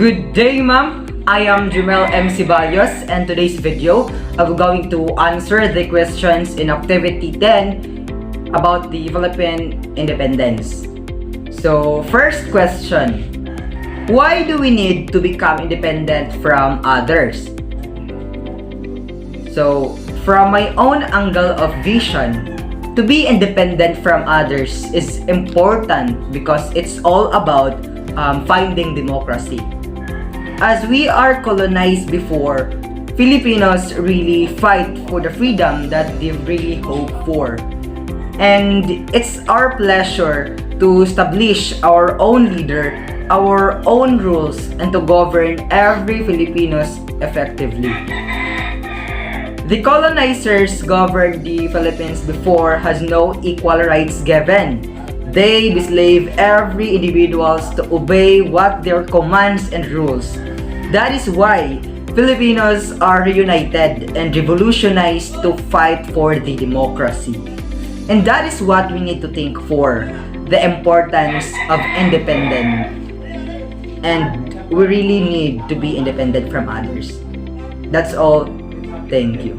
Good day, ma'am. I am Jumel M. Ceballos, and today's video, I'm going to answer the questions in Activity 10 about the Philippine independence. So, first question. Why do we need to become independent from others? So, from my own angle of vision, to be independent from others is important because it's all about finding democracy. As we are colonized before, Filipinos really fight for the freedom that they really hope for. And it's our pleasure to establish our own leader, our own rules, and to govern every Filipinos effectively. The colonizers governed the Philippines before has no equal rights given. They enslave every individuals to obey what their commands and rules. That is why Filipinos are reunited and revolutionized to fight for the democracy. And that is what we need to think for, the importance of independence. And we really need to be independent from others. That's all. Thank you.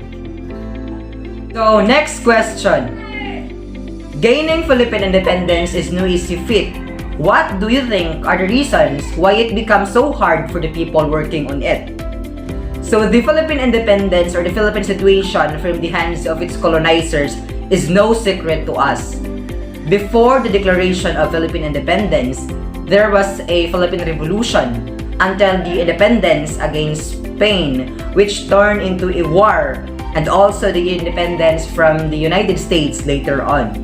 So, next question. Gaining Philippine independence is no easy feat. What do you think are the reasons why it becomes so hard for the people working on it? So, the Philippine independence or the Philippine situation from the hands of its colonizers is no secret to us. Before the declaration of Philippine independence, there was a Philippine Revolution until the independence against Spain, which turned into a war, and also the independence from the United States later on.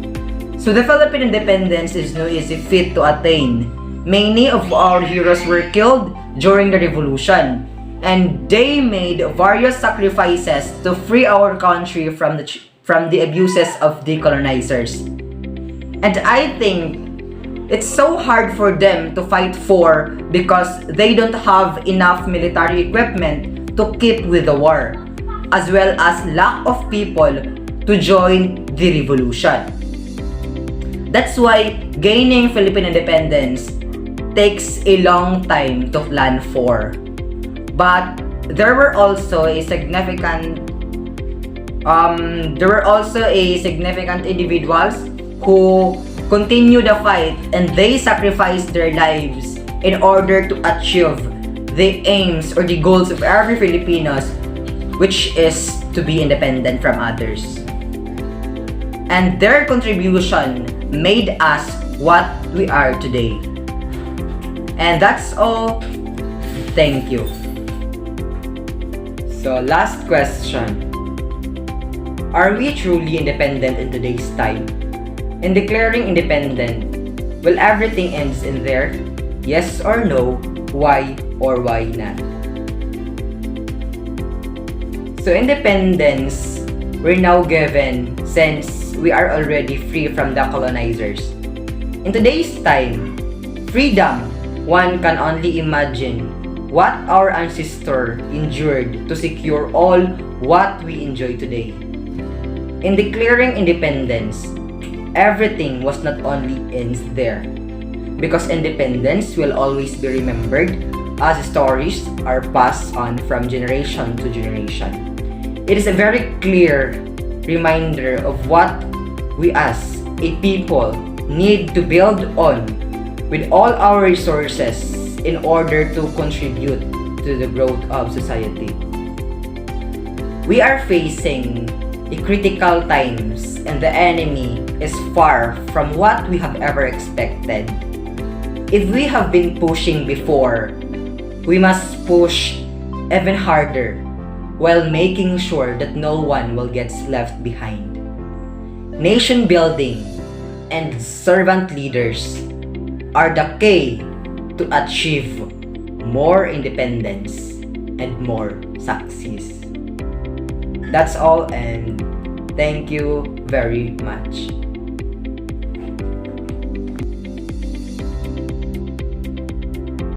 So the Philippine independence is no easy feat to attain. Many of our heroes were killed during the revolution, and they made various sacrifices to free our country from the abuses of the colonizers. And I think it's so hard for them to fight for because they don't have enough military equipment to keep with the war, as well as lack of people to join the revolution. That's why gaining Philippine independence takes a long time to plan for. But there were also a significant individuals who continued the fight, and they sacrificed their lives in order to achieve the aims or the goals of every Filipinos, which is to be independent from others. And their contribution made us what we are today. And that's all. Thank you. So, last question. Are we truly independent in today's time? In declaring independent, will everything ends in there? Yes or no? Why or why not? So independence, we're now given since we are already free from the colonizers. In today's time, freedom, one can only imagine what our ancestors endured to secure all what we enjoy today. In declaring independence, everything was not only ends there, because independence will always be remembered as stories are passed on from generation to generation. It is a very clear reminder of what we as a people need to build on with all our resources in order to contribute to the growth of society. We are facing a critical times, and the enemy is far from what we have ever expected. If we have been pushing before, we must push even harder while making sure that no one will get left behind. Nation building and servant leaders are the key to achieve more independence and more success. That's all, and thank you very much.